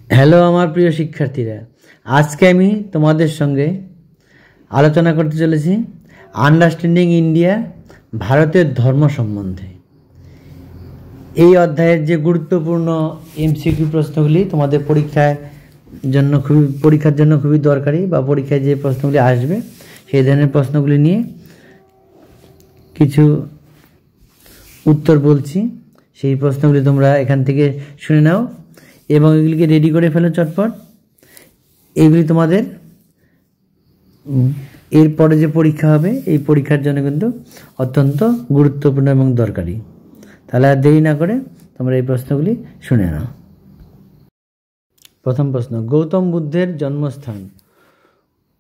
Hello আমার প্রিয় শিক্ষার্থীরা, আজকে আমি তোমাদের সঙ্গে আলোচনা করতে চলেছি আন্ডারস্ট্যান্ডিং ইন্ডিয়া, ভারতের ধর্ম সম্বন্ধে। এই অধ্যায়ের যে গুরুত্বপূর্ণ এমসিকিউ প্রশ্নগুলি তোমাদের পরীক্ষার জন্য খুবই দরকারি, বা পরীক্ষায় যে প্রশ্নগুলি আসবে সেই ধরনের প্রশ্নগুলি নিয়ে কিছু উত্তর বলছি। সেই প্রশ্নগুলি তোমরা এখান থেকে শুনে নাও এবং এগুলিকে রেডি করে ফেলো চটপট। এইগুলি তোমাদের এরপরে যে পরীক্ষা হবে এই পরীক্ষার জন্য কিন্তু অত্যন্ত গুরুত্বপূর্ণ এবং দরকারি। তাহলে আর দেরি না করে তোমরা এই প্রশ্নগুলি শুনে নাও। প্রথম প্রশ্ন, গৌতম বুদ্ধের জন্মস্থান?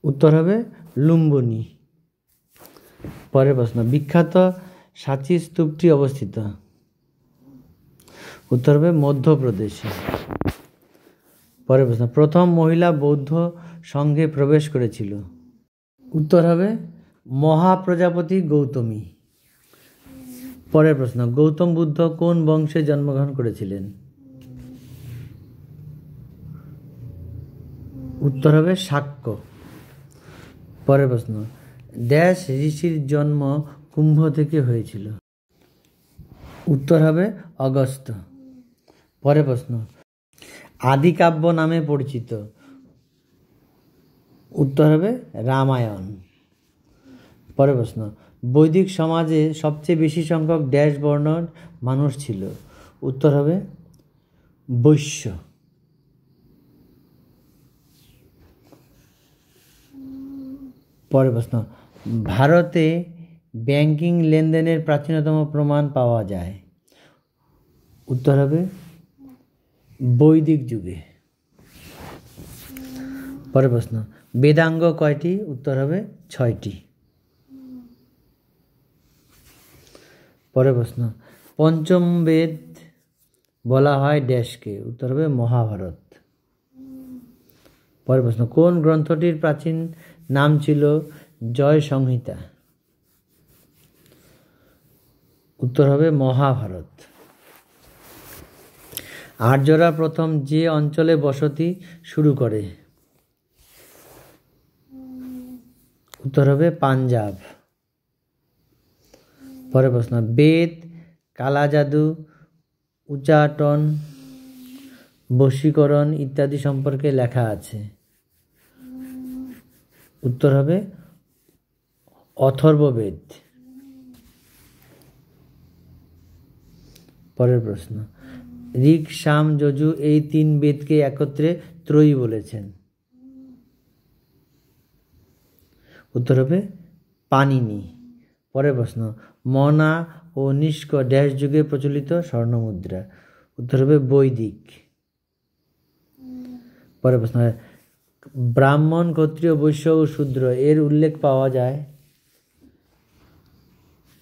উত্তর হবে লুম্বিনী। পরের প্রশ্ন, বিখ্যাত সাঁচি স্তূপটি অবস্থিত? উত্তর হবে মধ্যপ্রদেশে। পরের প্রশ্ন, প্রথম মহিলা বৌদ্ধ সংঘে প্রবেশ করেছিল? উত্তর হবে মহাপ্রজাপতি গৌতমী। পরের প্রশ্ন, গৌতম বুদ্ধ কোন বংশে জন্মগ্রহণ করেছিলেন? উত্তর হবে শাক্য। পরের প্রশ্ন, ড্যাশ ঋষির জন্ম কুম্ভ থেকে হয়েছিল? উত্তর হবে অগস্ত্য। পরের প্রশ্ন, আদিকাব্য নামে পরিচিত? উত্তর হবে রামায়ণ। পরের প্রশ্ন, বৈদিক সমাজে সবচেয়ে বেশি সংখ্যক ড্যাশ বর্ণের মানুষ ছিল? উত্তর হবে বৈশ্য। পরের প্রশ্ন, ভারতে ব্যাংকিং লেনদেনের প্রাচীনতম প্রমাণ পাওয়া যায়? উত্তর হবে বৈদিক যুগে। পরের প্রশ্ন, বেদাঙ্গ কয়টি? উত্তর হবে 6টি। পরের প্রশ্ন, পঞ্চম বেদ বলা হয় ড্যাশকে? উত্তর হবে মহাভারত। পরের প্রশ্ন, কোন গ্রন্থটির প্রাচীন নাম ছিল জয় সংহিতা? উত্তর হবে মহাভারত। আর্যরা প্রথম যে অঞ্চলে বসতি শুরু করে? উত্তর হবে পাঞ্জাব। পরের প্রশ্ন, বেদ, কালাজাদু, উচ্চাটন, বশীকরণ ইত্যাদি সম্পর্কে লেখা আছে? উত্তর হবে অথর্ববেদ। পরের প্রশ্ন, ঋক, সাম, যজু এই 3 বেদকে একত্রে ত্রয়ী বলেছেন? উত্তর হবে পাণিনি। পরের প্রশ্ন, মনা ও নিষ্ক ড্যাশ যুগে প্রচলিত স্বর্ণমুদ্রা? উত্তর হবে বৈদিক। পরের প্রশ্ন, ব্রাহ্মণ, ক্ষত্রিয়, বৈশ্য ও শূদ্র এর উল্লেখ পাওয়া যায়?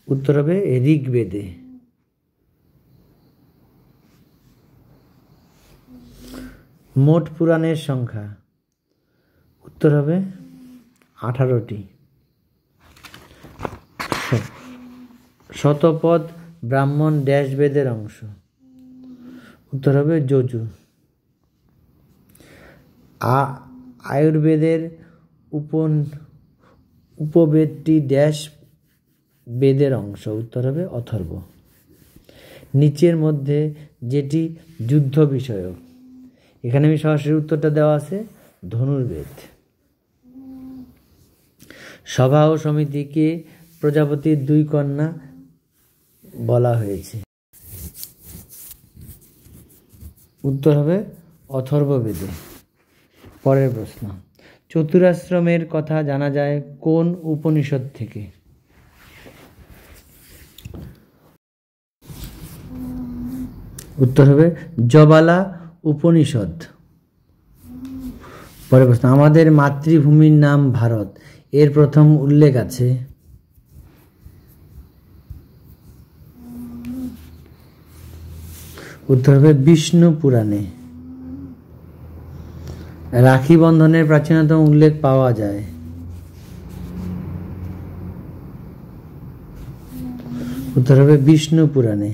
উত্তর হবে ঋগ্বেদে। মোট পুরাণের সংখ্যা? উত্তর হবে 18টি। শতপথ ব্রাহ্মণ ড্যাশ বেদের অংশ? উত্তর হবে যজু। আয়ুর্বেদের উপবেদটি ড্যাশ বেদের অংশ? উত্তর হবে অথর্ব। নিচের মধ্যে যেটি যুদ্ধ বিষয়ক? এখানে আমি সরাসরি উত্তরটা দেওয়া আছে ধনুর্বেদ। সভা ও সমিতিকে প্রজাপতির 2 কন্যা বলা হয়েছে? উত্তর হবে অথর্ববেদে। পরের প্রশ্ন, চতুরাশ্রমের কথা জানা যায় কোন উপনিষদ থেকে? উত্তর হবে জবালা উপনিষদ। পরের প্রশ্ন, আমাদের মাতৃভূমির নাম ভারত এর প্রথম উল্লেখ আছে? উত্তর হবে বিষ্ণু পুরাণে। রাখি বন্ধনের প্রাচীনতম উল্লেখ পাওয়া যায়? উত্তর হবে বিষ্ণু পুরাণে।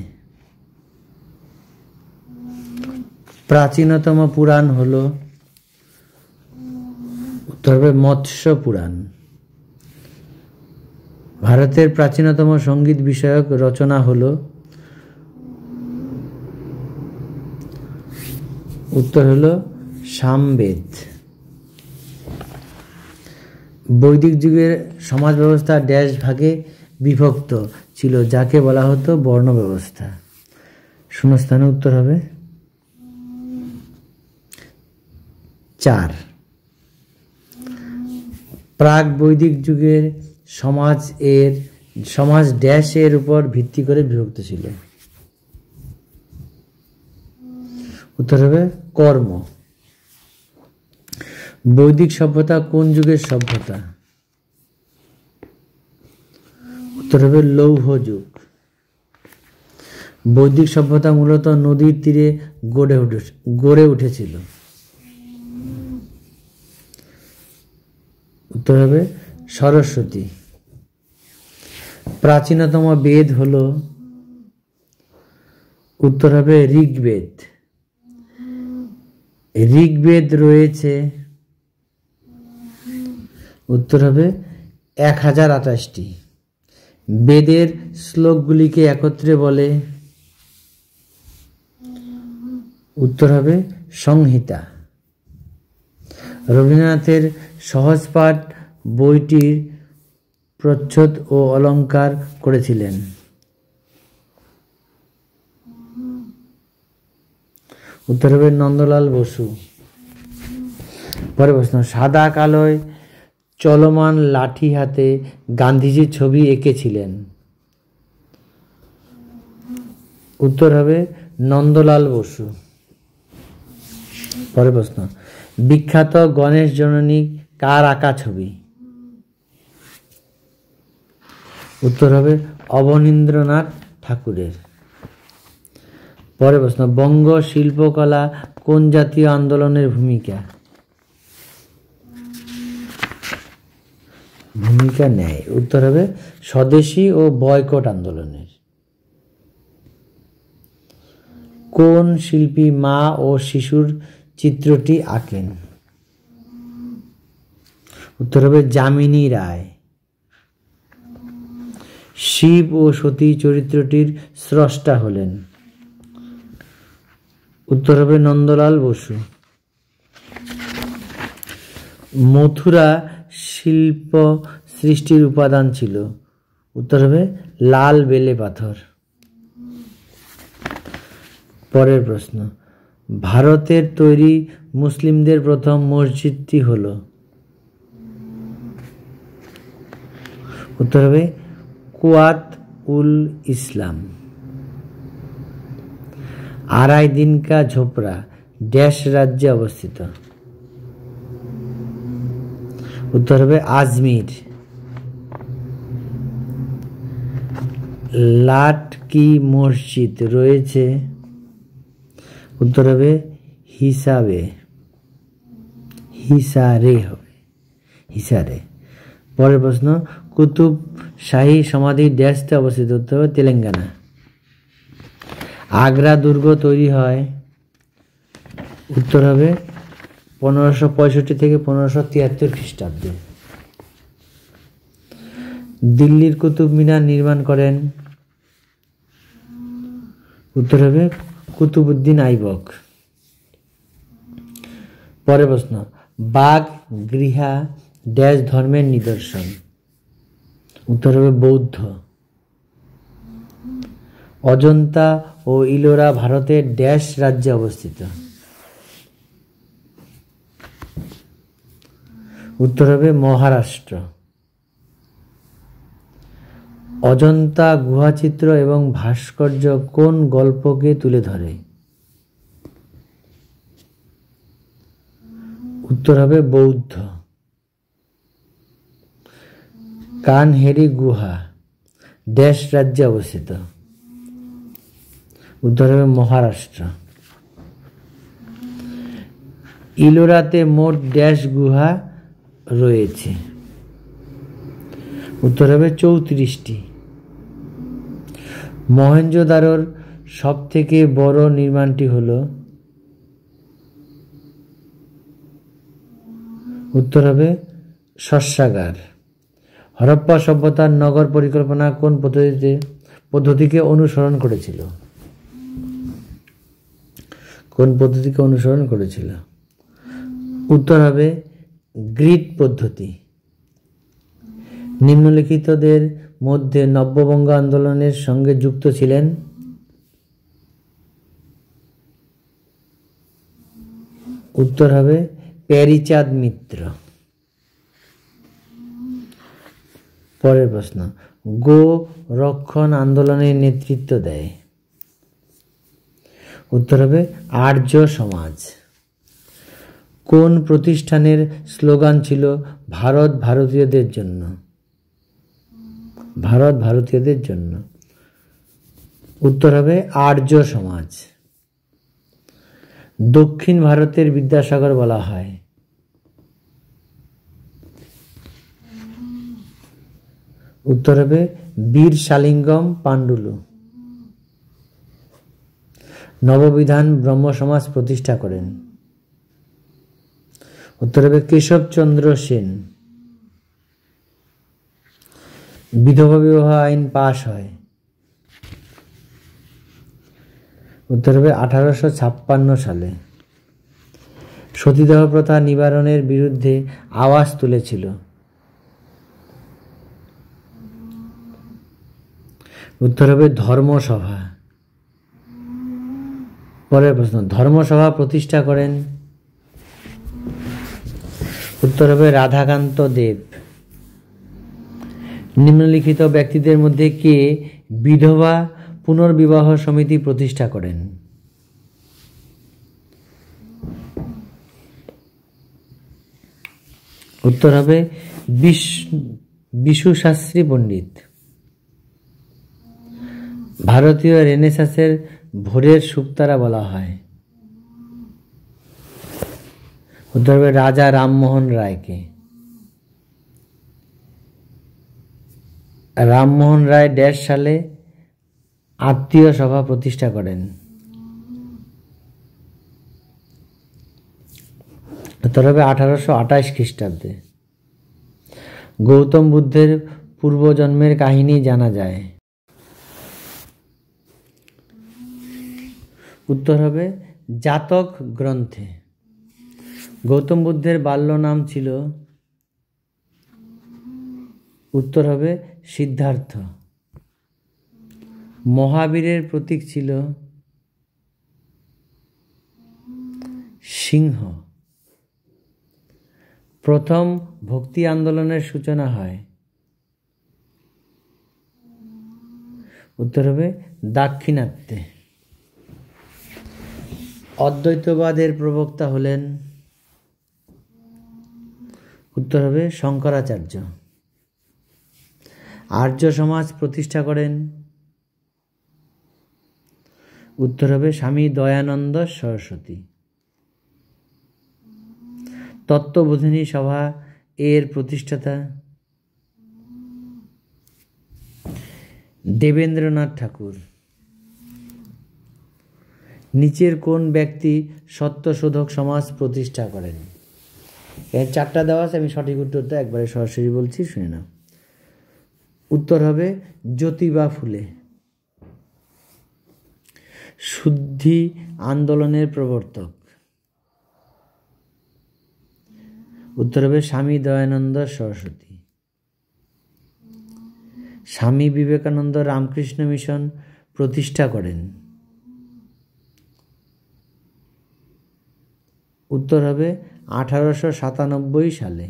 প্রাচীনতম পুরাণ হলো, উত্তর হবে মৎস্য পুরাণ। ভারতের প্রাচীনতম সঙ্গীত বিষয়ক রচনা হলো, উত্তর হলো সামবেদ। বৈদিক যুগের সমাজ ব্যবস্থা ড্যাশ ভাগে বিভক্ত ছিল, যাকে বলা হতো বর্ণ ব্যবস্থা। শূন্যস্থানে উত্তর হবে 4। প্রাক বৈদিক যুগের সমাজ ড্যাশ এর উপর ভিত্তি করে বিভক্ত ছিল, উত্তর হবে কর্ম। বৈদিক সভ্যতা কোন যুগের সভ্যতা? উত্তর হবে লৌহ যুগ। বৈদিক সভ্যতা মূলত নদীর তীরে গড়ে উঠেছিল, উত্তর হবে সরস্বতী। প্রাচীনতম বেদ হলো, উত্তর হবে ঋগ্বেদ। ঋগ্বেদ রয়েছে, উত্তর হবে 1028টি। বেদের শ্লোকগুলিকে একত্রে বলে, উত্তর হবে সংহিতা। রবীন্দ্রনাথের সহজপাঠ বইটির প্রচ্ছদ ও অলঙ্কার করেছিলেন, উত্তর হবে নন্দলাল বসু। পরের প্রশ্ন, সাদা কালোয় চলমান লাঠি হাতে গান্ধীজির ছবি এঁকেছিলেন, উত্তর হবে নন্দলাল বসু। পরের প্রশ্ন, বিখ্যাত গণেশ জননী কার আঁকা ছবি? উত্তর হবে অবনীন্দ্রনাথ ঠাকুরের। পরের প্রশ্ন, বঙ্গ শিল্পকলা কোন জাতীয় আন্দোলনের ভূমিকা নেয়? উত্তর হবে স্বদেশী ও বয়কট আন্দোলনের। কোন শিল্পী মা ও শিশুর চিত্রটি আঁকেন? উত্তর হবে যামিনী রায়। শিব ও সতী চরিত্রটির স্রষ্টা হলেন, উত্তর হবে নন্দলাল বসু। মথুরা শিল্প সৃষ্টির উপাদান ছিল, উত্তর হবে লাল বেলে পাথর। পরের প্রশ্ন, ভারতের তৈরি মুসলিমদের প্রথম মসজিদটি হল, উত্তর হবে কুয়াত উল ইসলাম। আড়াই দিন কা ঝোপড়া ড্যাশ রাজ্যে অবস্থিত? উত্তর হবে আজমির। লাট কি মসজিদ রয়েছে? উত্তর হবে হিসারে। পরের প্রশ্ন, কুতুব শাহী সমাধি ড্যাশে অবস্থিত? উত্তর হবে তেলেঙ্গানা। আগ্রা দুর্গ তৈরি হয়, উত্তর হবে 1565 থেকে 1573 খ্রিস্টাব্দে। দিল্লির কুতুব মিনার নির্মাণ করেন, উত্তর হবে কুতুবউদ্দিন আইবক। পরের প্রশ্ন, বাঘ গৃহা ড্যাশ ধর্মের নিদর্শন? উত্তর হবে বৌদ্ধ। অজন্তা ও ইলোরা ভারতের ড্যাশ রাজ্যে অবস্থিত? উত্তর হবে মহারাষ্ট্র। অজন্তা গুহাচিত্র এবং ভাস্কর্য কোন গল্পকে তুলে ধরে? উত্তর হবে বৌদ্ধ। কানহেরি গুহা ড্যাশ রাজ্যে অবস্থিত? উত্তর হবে মহারাষ্ট্র। ইলোরাতে মোট ড্যাশ গুহা রয়েছে? উত্তর হবে 34টি। মহেঞ্জোদারোর সব থেকে বড় নির্মাণটি হল? উত্তর হবে শস্যাগার। হরপ্পা সভ্যতার নগর পরিকল্পনা কোন পদ্ধতিকে অনুসরণ করেছিল? কোন পদ্ধতিকে অনুসরণ করেছিল? উত্তর হবে গ্রিড পদ্ধতি। নিম্নলিখিতদের মধ্যে নব্যবঙ্গ আন্দোলনের সঙ্গে যুক্ত ছিলেন? উত্তর হবে প্যারীচাঁদ মিত্র। পরের প্রশ্ন, গো রক্ষণ আন্দোলনের নেতৃত্ব দেয়? উত্তর হবে আর্য সমাজ। কোন প্রতিষ্ঠানের স্লোগান ছিল ভারত ভারতীয়দের জন্য? ভারত ভারতীয়দের জন্য। উত্তর হবে আর্য সমাজ। দক্ষিণ ভারতের বিদ্যাসাগর বলা হয়? উত্তর হবে বীর শালিঙ্গম পাণ্ডুলু। নববিধান ব্রহ্ম সমাজ প্রতিষ্ঠা করেন? উত্তর হবে কেশবচন্দ্র সেন। বিধবা বিবাহ আইন পাশ হয়? উত্তর হবে 1856 সালে। সতীদাহ প্রথা নিবারণের বিরুদ্ধে আওয়াজ তুলেছিল? উত্তর হবে ধর্মসভা। পরের প্রশ্ন, ধর্মসভা প্রতিষ্ঠা করেন? উত্তর হবে রাধাকান্ত দেব। নিম্নলিখিত ব্যক্তিদের মধ্যে কে বিধবা পুনর্বিবাহ সমিতি প্রতিষ্ঠা করেন? উত্তর হবে বিশু শাস্ত্রী পণ্ডিত। ভারতীয় রেনেসাঁসের ভোরের শুকতারা বলা হয়? উত্তর হবে রাজা রামমোহন রায়কে। রামমোহন রায় ড্যাশ সালে আত্মীয় সভা প্রতিষ্ঠা করেন? উত্তর হবে 1828 খ্রিস্টাব্দে। গৌতম বুদ্ধের পূর্বজন্মের কাহিনী জানা যায়? উত্তর হবে জাতক গ্রন্থে। গৌতম বুদ্ধের বাল্য নাম ছিল? উত্তর হবে সিদ্ধার্থ। মহাবীরের প্রতীক ছিল সিংহ। প্রথম ভক্তি আন্দোলনের সূচনা হয়? উত্তর হবে দাক্ষিণাত্যে। অদ্বৈতবাদের প্রবক্তা হলেন? উত্তর হবে শঙ্করাচার্য। আর্য সমাজ প্রতিষ্ঠা করেন? উত্তর হবে স্বামী দয়ানন্দ সরস্বতী। তত্ত্ববোধিনী সভা এর প্রতিষ্ঠাতা? দেবেন্দ্রনাথ ঠাকুর। নিচের কোন ব্যক্তি সত্যশোধক সমাজ প্রতিষ্ঠা করেন? এর 4টা দেওয়া আছে, আমি সঠিক উত্তরটা একবারে সরাসরি বলছি, শুনে নাও। উত্তর হবে জ্যোতিবা ফুলে। শুদ্ধি আন্দোলনের প্রবর্তক? উত্তর হবে স্বামী দয়ানন্দ সরস্বতী। স্বামী বিবেকানন্দ রামকৃষ্ণ মিশন প্রতিষ্ঠা করেন? উত্তর হবে 1897 সালে।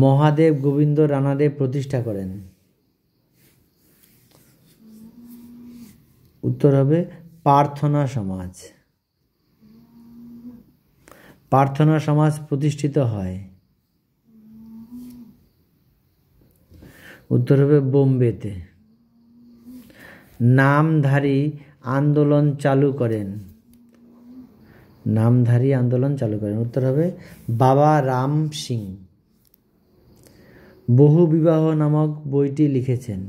মহাদেব গোবিন্দ রানাডে প্রতিষ্ঠা করেন? উত্তর হবে প্রার্থনা সমাজ। প্রার্থনা সমাজ প্রতিষ্ঠিত হয়? উত্তর হবে বোম্বেতে। নামধারী আন্দোলন চালু করেন? নামধারী আন্দোলন চালু করেন? উত্তর হবে বাবা রাম সিং। বহু বিবাহ নামক বইটি লিখেছেন?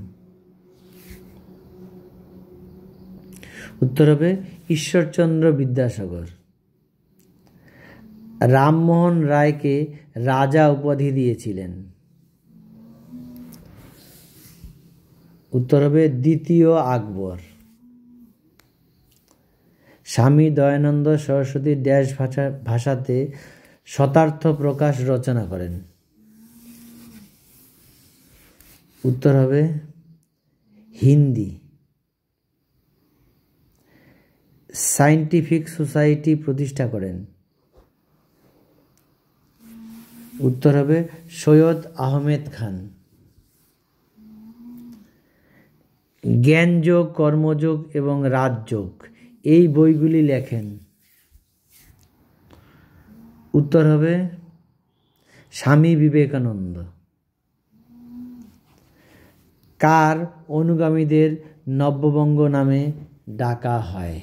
উত্তর হবে ঈশ্বরচন্দ্র বিদ্যাসাগর। রামমোহন রায়কে রাজা উপাধি দিয়েছিলেন? উত্তর হবে দ্বিতীয় আকবর। স্বামী দয়ানন্দ সরস্বতী ড্যাশ ভাষাতে শতার্থ প্রকাশ রচনা করেন? উত্তর হবে হিন্দি। সায়েন্টিফিক সোসাইটি প্রতিষ্ঠা করেন? উত্তর হবে সৈয়দ আহমেদ খান। জ্ঞানযোগ, কর্মযোগ এবং রাজযোগ এই বইগুলি লেখেন? উত্তর হবে স্বামী বিবেকানন্দ। কার অনুগামীদের নব্যবঙ্গ নামে ডাকা হয়?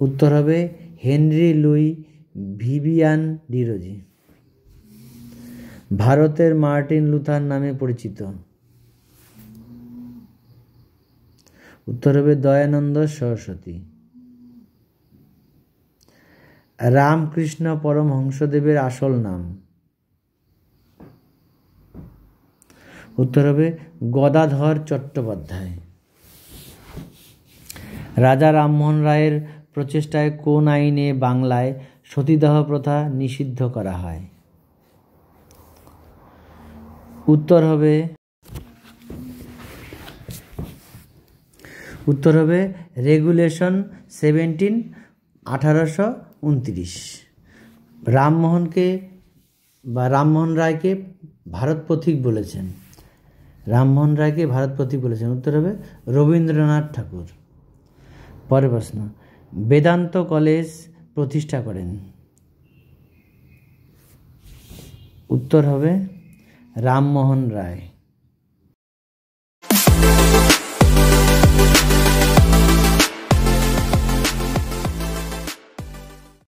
উত্তর হবে হেনরি লুই ভিভিয়ান ডিরোজি। ভারতের মার্টিন লুথার নামে পরিচিত? উত্তর হবে দয়ানন্দ সরস্বতী। রামকৃষ্ণ পরমহংসদেবের আসল নাম? উত্তর হবে গদাধর চট্টোপাধ্যায়। রাজা রামমোহন রায়ের প্রচেষ্টায় কোন আইনে বাংলায় সতীদাহ প্রথা নিষিদ্ধ করা হয়? উত্তর হবে রেগুলেশন 17 1829। রামমোহন রায়কে ভারত পথিক বলেছেন? উত্তর হবে রবীন্দ্রনাথ ঠাকুর। পরের প্রশ্ন, বেদান্ত কলেজ প্রতিষ্ঠা করেন? উত্তর হবে রামমোহন রায়।